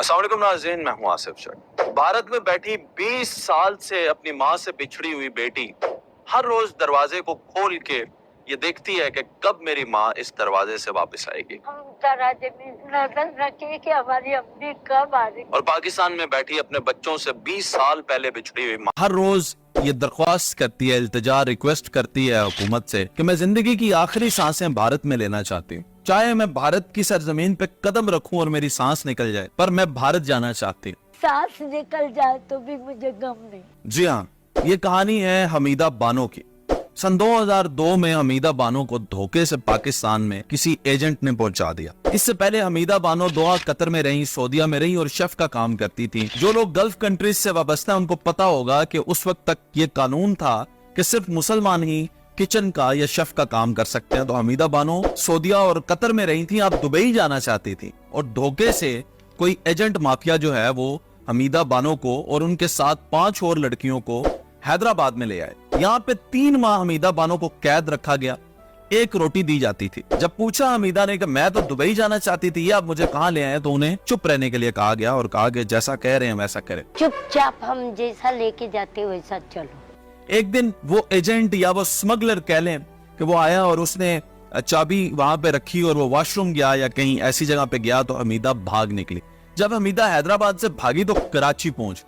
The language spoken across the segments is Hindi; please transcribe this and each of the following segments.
अस्सलाम वालेकुम नाज़रीन, मैं हूं आसिफ शेख। भारत में बैठी 20 साल से अपनी माँ से बिछड़ी हुई बेटी हर रोज दरवाजे को खोल के ये देखती है कि कब मेरी माँ इस दरवाजे से वापस आएगी। हम दरवाजे में नजर रखे कि हमारी अम्मी कब आ रही। और पाकिस्तान में बैठी अपने बच्चों से 20 साल पहले बिछड़ी हुई माँ हर रोज ये दरख्वास्त करती है, इल्तिजा रिक्वेस्ट करती है हुकूमत से कि मैं जिंदगी की आखिरी सांसें भारत में लेना चाहती हूँ। चाहे मैं भारत की सरजमीन पे कदम रखूं और मेरी सांस निकल जाए, पर मैं भारत जाना चाहती हूँ। सांस निकल जाए तो भी मुझे गम नहीं। जी हाँ, ये कहानी है हमीदा बानो की। सन 2002 में हमीदा बानो को धोखे से पाकिस्तान में किसी एजेंट ने पहुंचा दिया। इससे पहले हमीदा बानो दोहा, कतर में रही, सऊदीया में रही और शेफ का काम करती थी। जो लोग गल्फ कंट्रीज से वाबस्ता हैं उनको पता होगा कि उस वक्त तक ये कानून था कि सिर्फ मुसलमान ही किचन का या शेफ का काम कर सकते हैं। तो हमीदा बानो सऊदीया और कतर में रही थी, आप दुबई जाना चाहती थी और धोखे से कोई एजेंट माफिया जो है वो हमीदा बानो को और उनके साथ 5 और लड़कियों को हैदराबाद में ले आए। यहाँ पे 3 माह हमीदा बानो को कैद रखा गया, 1 रोटी दी जाती थी। जब पूछा हमीदा ने कि मैं तो दुबई जाना चाहती थी, ये आप मुझे कहाँ ले आए, तो उन्हें चुप रहने के लिए कहा गया और कहा कि जैसा कह रहे हैं वैसा करें, चुपचाप हम जैसा लेके जाते वैसा चलो। एक दिन वो एजेंट या वो स्मगलर कह लें कि वो आया और उसने चाबी वहां पे रखी और वो वॉशरूम गया या कहीं ऐसी जगह पे गया तो हमीदा भाग निकली। जब हमीदा हैदराबाद से भागी तो कराची पहुंच।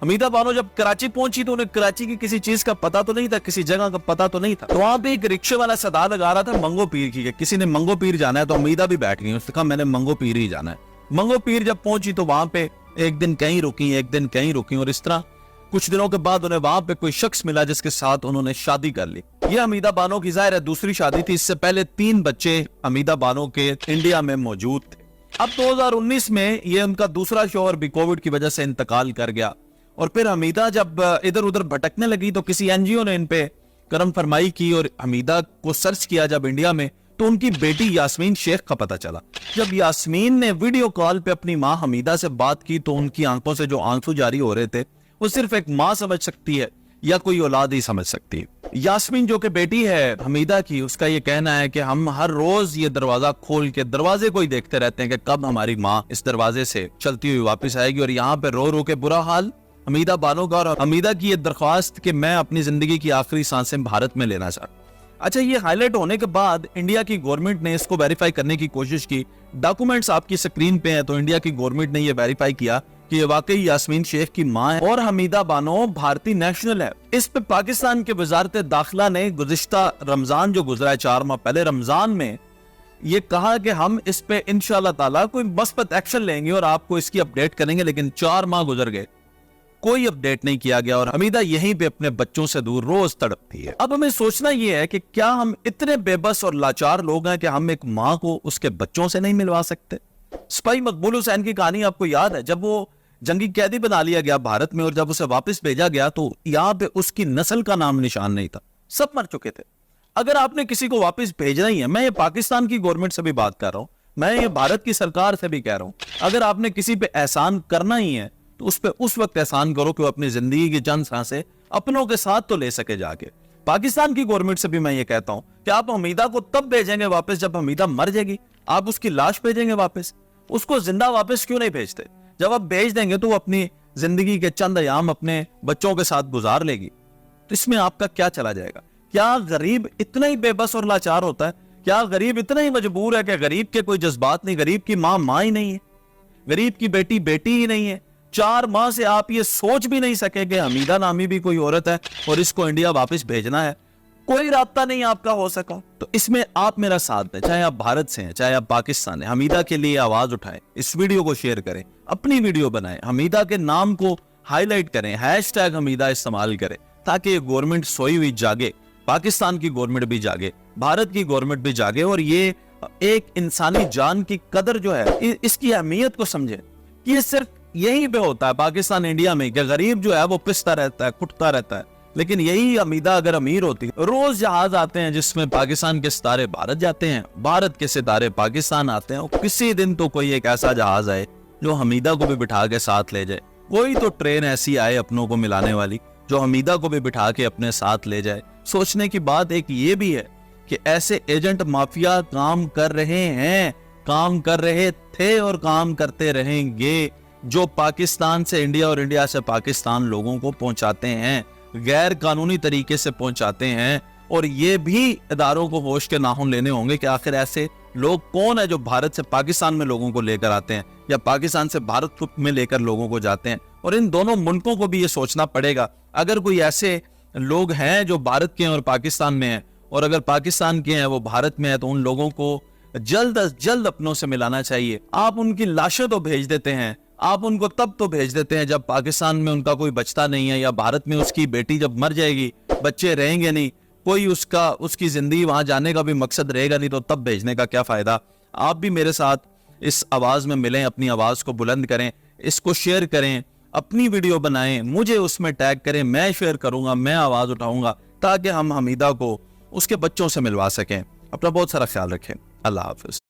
हमीदा बानो जब कराची पहुंची तो उन्हें कराची की किसी चीज का पता तो नहीं था, किसी जगह का पता तो नहीं था। तो वहां पे एक रिक्शे वाला सदा लगा रहा था मंगो पीर की, किसी ने मंगो पीर जाना है, तो हमीदा भी बैठ गई। उसने कहा मैंने मंगो पीर ही जाना है। मंगो पीर जब पहुंची तो वहां पे एक दिन कहीं रुकी, एक दिन कहीं रुकी और इस तरह कुछ दिनों के बाद उन्हें वहां पे कोई शख्स मिला जिसके साथ उन्होंने शादी कर ली। ये हमीदा बानो की जाहिर है दूसरी शादी थी। इससे पहले 3 बच्चे हमीदा बानो के इंडिया में मौजूद थे। अब 2019 में ये उनका दूसरा शौहर भी कोविड की वजह से इंतकाल कर गया और फिर हमीदा जब इधर उधर भटकने लगी तो किसी एनजीओ ने इन पे करम फरमाई की और हमीदा को सर्च किया जब इंडिया में, तो उनकी बेटी यास्मीन शेख का पता चला। जब यास्मीन ने वीडियो कॉल पे अपनी माँ हमीदा से बात की तो उनकी आंखों से जो आंसू जारी हो रहे थे वो सिर्फ एक माँ समझ सकती है या कोई औलाद ही समझ सकती है। यास्मीन जो कि बेटी है हमीदा की, उसका ये कहना है कि हम हर रोज ये दरवाजा खोल के दरवाजे को ही देखते रहते हैं कि कब हमारी माँ इस दरवाजे से चलती हुई वापस आएगी। और यहाँ पे रो रो के बुरा हाल हमीदा बानो का और हमीदा की ये दरख्वास्त कि मैं अपनी जिंदगी की आखिरी सांसें भारत में लेना चाहता। अच्छा, ये हाईलाइट होने के बाद इंडिया की गवर्नमेंट ने इसको वेरीफाई करने की कोशिश की। डॉक्यूमेंट्स आपकी स्क्रीन पे हैं, तो इंडिया की गवर्नमेंट ने ये वेरीफाई किया कि ये वाकई यास्मीन शेख की मां है और हमीदा बानो भारतीय नेशनल है। इस पे पाकिस्तान के वजारत दाखिला ने गुज़िश्ता रमजान जो गुजरा है 4 माह पहले, रमजान में ये कहा कि हम इस पे इंशाल्लाह ताला कोई मस्बत एक्शन लेंगे और आपको इसकी अपडेट करेंगे। लेकिन 4 माह गुजर गए, कोई अपडेट नहीं किया गया और हमीदा यहीं पे अपने बच्चों से दूर रोज तड़पती है। अब हमें सोचना यह है कि क्या हम इतने बेबस और लाचार लोग हैं कि हम एक माँ को उसके बच्चों से नहीं मिलवा सकते। सिपाही मकबूल हुसैन की कहानी आपको याद है, जब वो जंगी कैदी बना लिया गया भारत में और जब उसे वापस भेजा गया तो यहाँ पे उसकी नस्ल का नाम निशान नहीं था, सब मर चुके थे। अगर आपने किसी को वापस भेजना ही है, मैं ये पाकिस्तान की गवर्नमेंट से भी बात कर रहा हूं, मैं ये भारत की सरकार से भी कह रहा हूं, अगर आपने किसी पे एहसान करना ही है तो उस पे उस वक्त एहसान करो कि वो अपनी जिंदगी की चंद सांसें अपनों के साथ तो ले सके जाके। पाकिस्तान की गवर्नमेंट से भी मैं ये कहता हूं कि आप हमीदा को तब भेजेंगे वापस जब हमीदा मर जाएगी। आप उसकी लाश भेजेंगे वापस, उसको जिंदा वापस क्यों नहीं भेजते? जब आप भेज देंगे तो वो अपनी जिंदगी के चंद अयाम अपने बच्चों के साथ गुजार लेगी, तो इसमें आपका क्या चला जाएगा? क्या गरीब इतना ही बेबस और लाचार होता है? क्या गरीब इतना ही मजबूर है कि गरीब के कोई जज्बात नहीं? गरीब की माँ माँ ही नहीं है, गरीब की बेटी बेटी ही नहीं है। 4 माह से आप ये सोच भी नहीं सके कि हमीदा नामी भी कोई औरत है और इसको इंडिया वापस भेजना है, कोई रास्ता नहीं आपका हो सका। तो इसमें आप मेरा साथ दें, चाहे आप भारत से हैं चाहे आप पाकिस्तान हैं, हमीदा के लिए आवाज उठाएं, इस वीडियो को शेयर करें, अपनी वीडियो बनाएं, हमीदा के नाम को हाईलाइट करें, हैशटैग हमीदा इस्तेमाल करें, ताकि ये गवर्नमेंट सोई हुई जागे, पाकिस्तान की गवर्नमेंट भी जागे, भारत की गवर्नमेंट भी जागे और ये एक इंसानी जान की कदर जो है इसकी अहमियत को समझे कि ये सिर्फ यही पे होता है पाकिस्तान इंडिया में कि गरीब जो है वो पिसता रहता है, कुटता रहता है। लेकिन यही हमीदा अगर अमीर होती, रोज जहाज आते हैं जिसमें पाकिस्तान के सितारे भारत जाते हैं, भारत के सितारे पाकिस्तान आते हैं, और किसी दिन तो कोई एक ऐसा जहाज आए जो हमीदा को भी बिठा के साथ ले जाए। कोई तो ट्रेन ऐसी आए अपनों को मिलाने वाली जो हमीदा को भी बिठा के अपने साथ ले जाए। सोचने की बात एक ये भी है कि ऐसे एजेंट माफिया काम कर रहे हैं, काम कर रहे थे और काम करते रहेंगे। जो पाकिस्तान से इंडिया और इंडिया से पाकिस्तान लोगों को पहुंचाते हैं, गैर कानूनी तरीके से पहुंचाते हैं। और ये भी इदारों को होश के नाखून लेने होंगे कि आखिर ऐसे लोग कौन है जो भारत से पाकिस्तान में लोगों को लेकर आते हैं या पाकिस्तान से भारत में लेकर लोगों को जाते हैं। और इन दोनों मुल्कों को भी ये सोचना पड़ेगा, अगर कोई ऐसे लोग हैं जो भारत के हैं और पाकिस्तान में हैं, और अगर पाकिस्तान के हैं वो भारत में है, तो उन लोगों को जल्द अज जल्द अपनों से मिलाना चाहिए। आप उनकी लाशें तो भेज देते हैं, आप उनको तब तो भेज देते हैं जब पाकिस्तान में उनका कोई बचता नहीं है, या भारत में उसकी बेटी जब मर जाएगी, बच्चे रहेंगे नहीं, कोई उसकी जिंदगी वहां जाने का भी मकसद रहेगा नहीं, तो तब भेजने का क्या फायदा। आप भी मेरे साथ इस आवाज में मिलें, अपनी आवाज को बुलंद करें, इसको शेयर करें, अपनी वीडियो बनाएं, मुझे उसमें टैग करें, मैं शेयर करूंगा, मैं आवाज उठाऊंगा, ताकि हम हमीदा को उसके बच्चों से मिलवा सकें। अपना बहुत सारा ख्याल रखें। अल्लाह हाफिज।